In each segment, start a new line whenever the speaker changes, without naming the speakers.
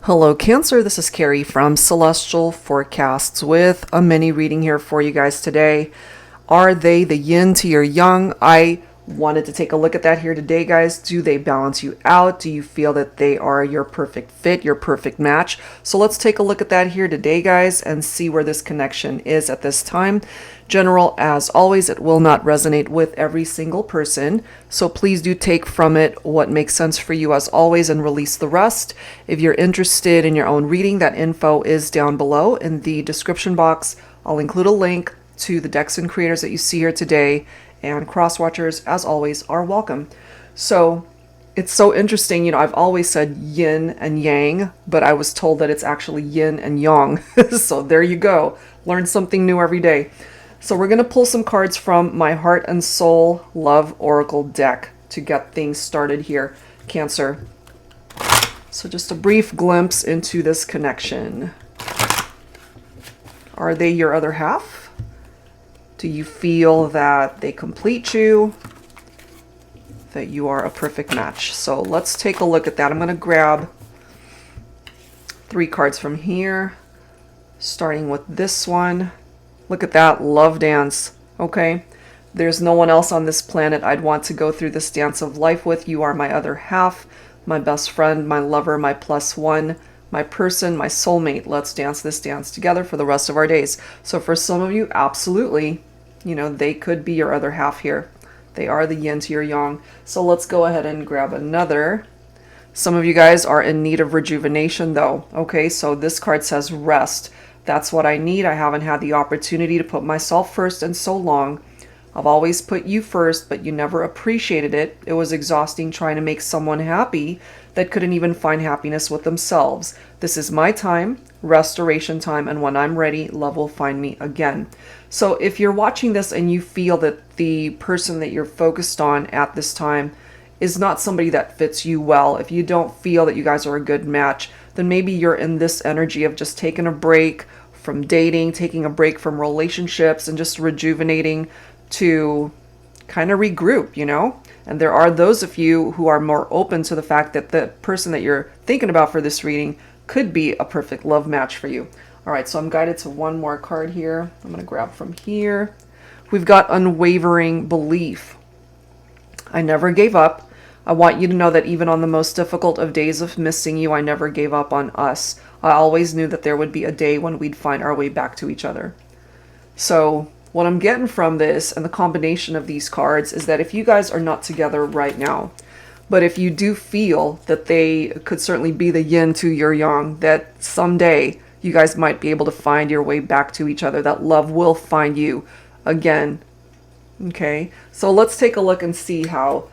Hello Cancer, this is Carrie from Celestial Forecasts with a mini reading here for you guys today. Are they the yin to your yang? I wanted to take a look at that here today, guys. Do they balance you out? Do you feel that they are your perfect fit, your perfect match? So let's take a look at that here today, guys, and see where this connection is at this time. General, as always, it will not resonate with every single person, so please do take from it what makes sense for you as always and release the rest. If you're interested in your own reading, that info is down below in the description box. I'll include a link to the decks and creators that you see here today, and cross-watchers, as always, are welcome. So it's so interesting, I've always said yin and yang, but I was told that it's actually yin and yang. So there you go. Learn something new every day. So we're going to pull some cards from my Heart and Soul Love Oracle deck to get things started here, Cancer. So just a brief glimpse into this connection. Are they your other half? Do you feel that they complete you? That you are a perfect match? So let's take a look at that. I'm going to grab 3 cards from here, starting with this one. Look at that, love dance. Okay, there's no one else on this planet I'd want to go through this dance of life with. You are my other half, my best friend, my lover, my plus one, my person, my soulmate. Let's dance this dance together for the rest of our days. So for some of you, absolutely, they could be your other half here. They are the yin to your yang. So let's go ahead and grab another. Some of you guys are in need of rejuvenation though. Okay, so this card says rest. That's what I need. I haven't had the opportunity to put myself first in so long. I've always put you first, but you never appreciated it. It was exhausting trying to make someone happy that couldn't even find happiness with themselves. This is my time, restoration time, and when I'm ready, love will find me again. So if you're watching this and you feel that the person that you're focused on at this time is not somebody that fits you well, if you don't feel that you guys are a good match, then maybe you're in this energy of just taking a break from dating, taking a break from relationships, and just rejuvenating to kind of regroup, And there are those of you who are more open to the fact that the person that you're thinking about for this reading could be a perfect love match for you. All right, so I'm guided to one more card here. I'm going to grab from here. We've got Unwavering Belief. I never gave up. I want you to know that even on the most difficult of days of missing you, I never gave up on us. I always knew that there would be a day when we'd find our way back to each other. So what I'm getting from this and the combination of these cards is that if you guys are not together right now, but if you do feel that they could certainly be the yin to your yang, that someday you guys might be able to find your way back to each other, that love will find you again. Okay, so let's take a look and see how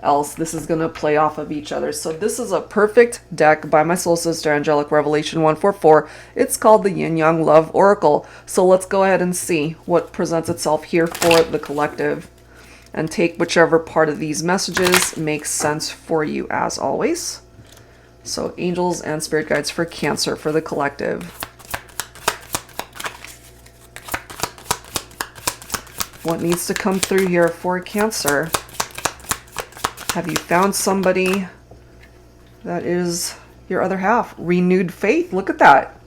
else this is going to play off of each other. So this is a perfect deck by my soul sister Angelic Revelation 144. It's called the Yin Yang Love Oracle. So let's go ahead and see what presents itself here for the collective and take whichever part of these messages makes sense for you as always. So angels and spirit guides for Cancer for the collective. What needs to come through here for Cancer? Have you found somebody that is your other half? Renewed faith. Look at that.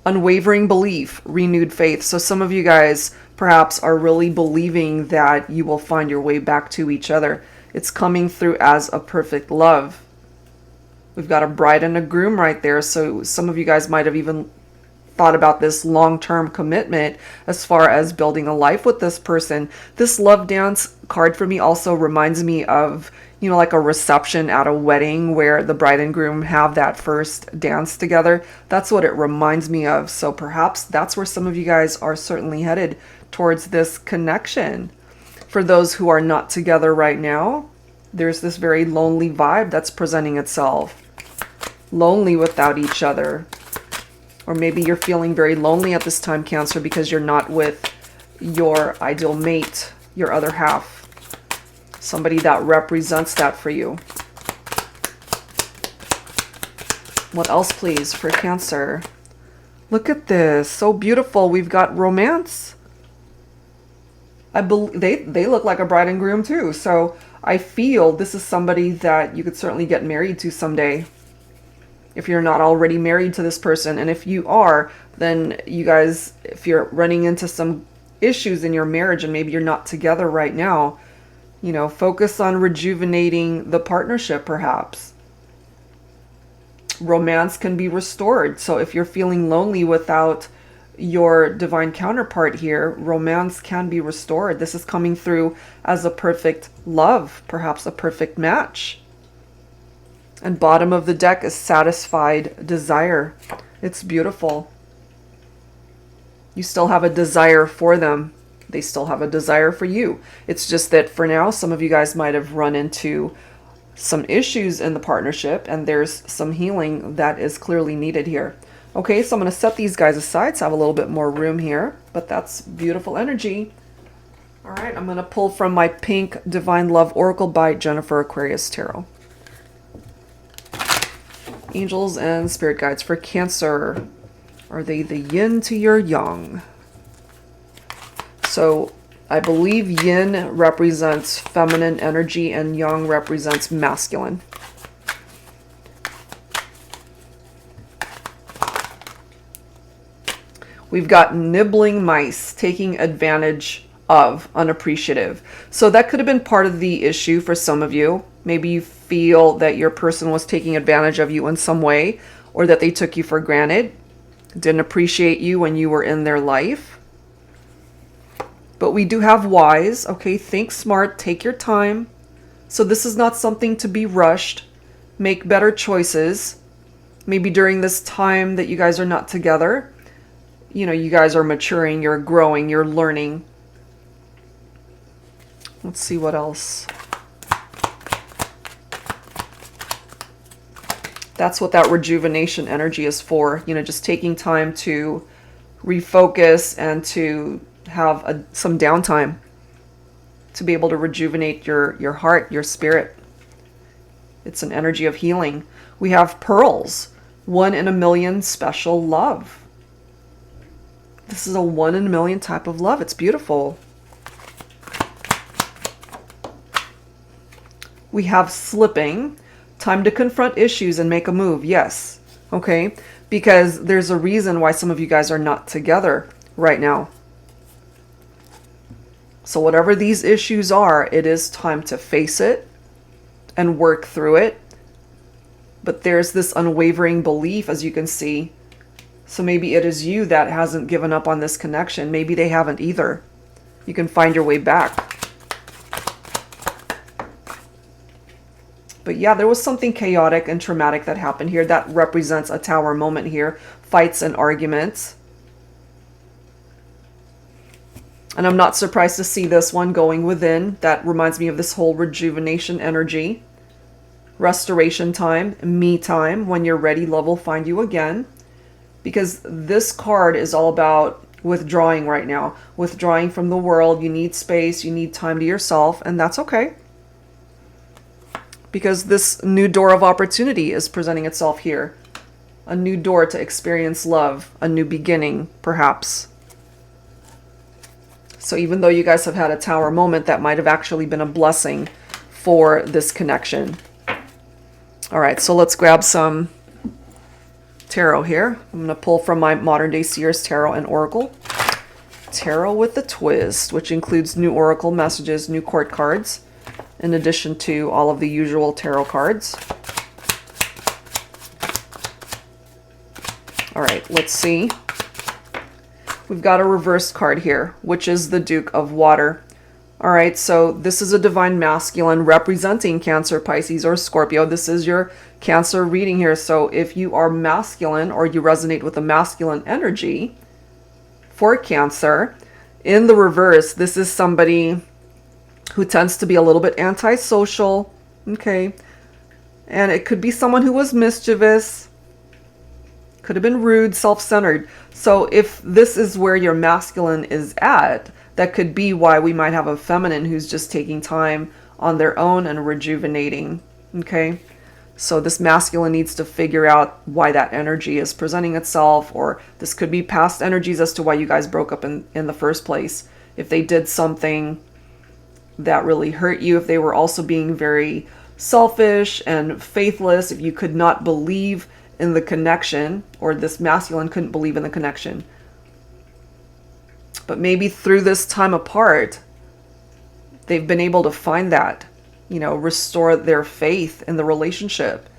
Unwavering belief, renewed faith. So some of you guys perhaps are really believing that you will find your way back to each other. It's coming through as a perfect love. We've got a bride and a groom right there. So some of you guys might have even thought about this long-term commitment as far as building a life with this person. This love dance card for me also reminds me of, like a reception at a wedding where the bride and groom have that first dance together. That's what it reminds me of. So perhaps that's where some of you guys are certainly headed towards this connection. For those who are not together right now, there's this very lonely vibe that's presenting itself. Lonely without each other. Or maybe you're feeling very lonely at this time, Cancer, because you're not with your ideal mate, your other half. Somebody that represents that for you. What else, please, for Cancer? Look at this. So beautiful. We've got romance. I believe they look like a bride and groom too. So I feel this is somebody that you could certainly get married to someday. if you're not already married to this person. And if you are, then you guys, if you're running into some issues in your marriage and maybe you're not together right now, you know, focus on rejuvenating the partnership perhaps. Romance can be restored. So if you're feeling lonely without your divine counterpart here, romance can be restored. This is coming through as a perfect love, perhaps a perfect match. And bottom of the deck is satisfied desire. It's beautiful. You still have a desire for them. They still have a desire for you. It's just that for now, some of you guys might have run into some issues in the partnership, and there's some healing that is clearly needed here. Okay, so I'm going to set these guys aside so I have a little bit more room here, but that's beautiful energy. All right, I'm going to pull from my pink Divine Love Oracle by Jennifer Aquarius Tarot. Angels and spirit guides for Cancer. Are they the yin to your yang? So I believe yin represents feminine energy and yang represents masculine. We've got nibbling mice, taking advantage of, unappreciative. So that could have been part of the issue for some of you. Maybe you feel that your person was taking advantage of you in some way, or that they took you for granted, didn't appreciate you when you were in their life. But we do have wise. Okay, think smart, take your time. So this is not something to be rushed. Make better choices. Maybe during this time that you guys are not together, you know, you guys are maturing, you're growing, you're learning. Let's see what else. That's what that rejuvenation energy is for. You know, just taking time to refocus and to have some downtime to be able to rejuvenate your heart, your spirit. It's an energy of healing. We have pearls, 1 in a million special love. This is a 1 in a million type of love. It's beautiful. We have slipping, time to confront issues and make a move. Yes. Okay. Because there's a reason why some of you guys are not together right now. So whatever these issues are, it is time to face it and work through it. But there's this unwavering belief, as you can see. So maybe it is you that hasn't given up on this connection. Maybe they haven't either. You can find your way back. But yeah, there was something chaotic and traumatic that happened here. That represents a tower moment here. Fights and arguments. And I'm not surprised to see this one going within. That reminds me of this whole rejuvenation energy. Restoration time, me time. When you're ready, love will find you again. Because this card is all about withdrawing right now. Withdrawing from the world. You need space. You need time to yourself. And that's okay. Because this new door of opportunity is presenting itself here. A new door to experience love. A new beginning, perhaps. So even though you guys have had a tower moment, that might have actually been a blessing for this connection. All right, so let's grab some tarot here. I'm going to pull from my Modern Day Seers Tarot and Oracle. Tarot with a twist, which includes new oracle messages, new court cards, in addition to all of the usual tarot cards. All right, let's see. We've got a reversed card here, which is the Duke of Water. All right, so this is a divine masculine representing Cancer, Pisces, or Scorpio. This is your Cancer reading here. So if you are masculine or you resonate with the masculine energy for Cancer, in the reverse, this is somebody who tends to be a little bit antisocial, okay? And it could be someone who was mischievous, could have been rude, self-centered. So if this is where your masculine is at, that could be why we might have a feminine who's just taking time on their own and rejuvenating, okay? So this masculine needs to figure out why that energy is presenting itself, or this could be past energies as to why you guys broke up in the first place. If they did something that really hurt you, if they were also being very selfish and faithless, if you could not believe in the connection, or this masculine couldn't believe in the connection. But maybe through this time apart, they've been able to find that, you know, restore their faith in the relationship.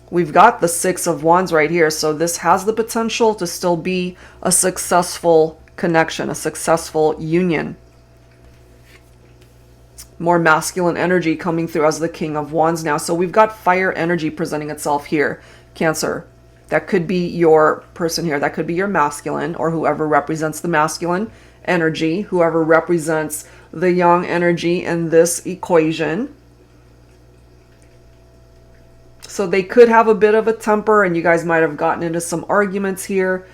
We've got the Six of Wands right here, so this has the potential to still be a successful connection, a successful union. More masculine energy coming through as the King of Wands now. So we've got fire energy presenting itself here, Cancer. That could be your person here. That could be your masculine, or whoever represents the masculine energy, whoever represents the yang energy in this equation. So they could have a bit of a temper, and you guys might have gotten into some arguments here,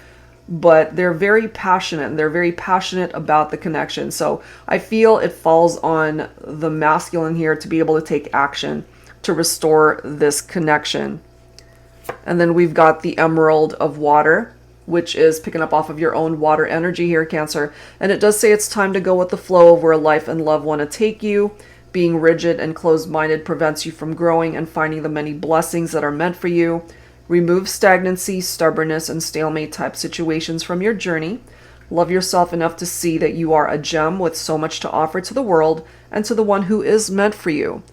but they're very passionate, and they're very passionate about the connection. So I feel it falls on the masculine here to be able to take action to restore this connection. And then we've got the Emerald of Water, which is picking up off of your own water energy here, Cancer. And it does say it's time to go with the flow of where life and love want to take you. Being rigid and closed-minded prevents you from growing and finding the many blessings that are meant for you. Remove stagnancy, stubbornness, and stalemate type situations from your journey. Love yourself enough to see that you are a gem with so much to offer to the world and to the one who is meant for you.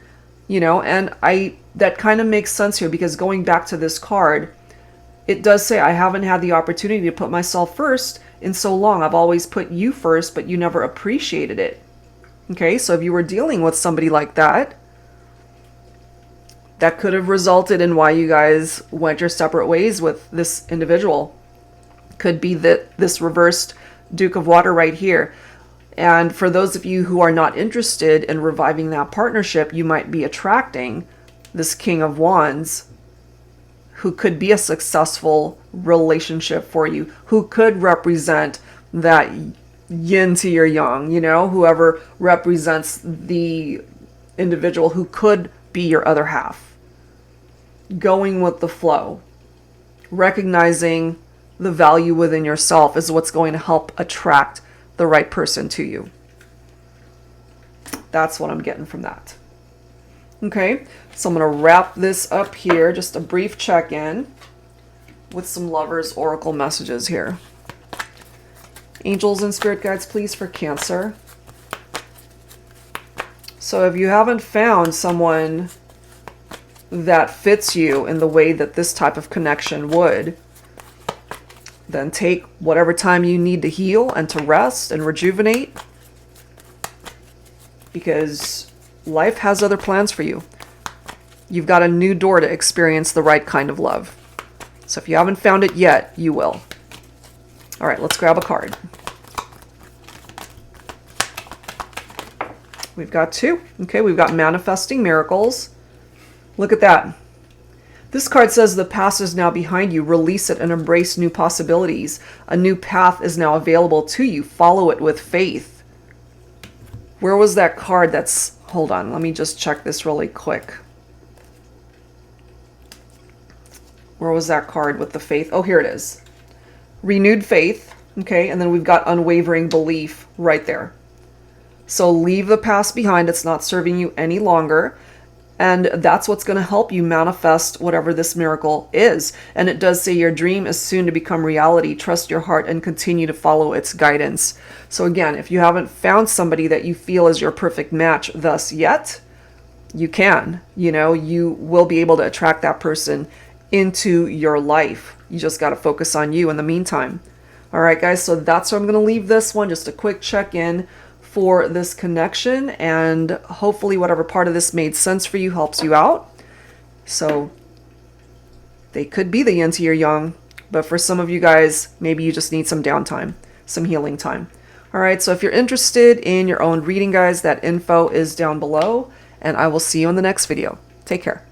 You know, and that kind of makes sense here, because going back to this card, it does say I haven't had the opportunity to put myself first in so long. I've always put you first, but you never appreciated it. Okay, so if you were dealing with somebody like that, that could have resulted in why you guys went your separate ways with this individual. Could be that this reversed Duke of Water right here. And for those of you who are not interested in reviving that partnership, you might be attracting this King of Wands, who could be a successful relationship for you, who could represent that yin to your yang, you know, whoever represents the individual who could be your other half. Going with the flow, recognizing the value within yourself is what's going to help attract the right person to you. That's what I'm getting from that. Okay, so I'm going to wrap this up here, just a brief check-in with some Lovers Oracle messages here. Angels and Spirit Guides, please, for Cancer. So if you haven't found someone that fits you in the way that this type of connection would, then take whatever time you need to heal and to rest and rejuvenate, because life has other plans for you. You've got a new door to experience the right kind of love. So if you haven't found it yet, you will. All right, let's grab a card. We've got two. Okay, we've got Manifesting Miracles. Look at that. This card says the past is now behind you. Release it and embrace new possibilities. A new path is now available to you. Follow it with faith. Where was that card that's... Hold on, let me just check this really quick. Where was that card with the faith? Oh, here it is. Renewed faith. Okay, and then we've got unwavering belief right there. So leave the past behind. It's not serving you any longer. And that's what's going to help you manifest whatever this miracle is. And it does say your dream is soon to become reality. Trust your heart and continue to follow its guidance. So again, if you haven't found somebody that you feel is your perfect match thus yet, you can. You know, you will be able to attract that person into your life. You just got to focus on you in the meantime. All right, guys, so that's where I'm going to leave this one. Just a quick check-in for this connection, and hopefully whatever part of this made sense for you helps you out. So they could be the yin to your yang, but for some of you guys, maybe you just need some downtime, some healing time. All right, so if you're interested in your own reading, guys, that info is down below, and I will see you in the next video. Take care.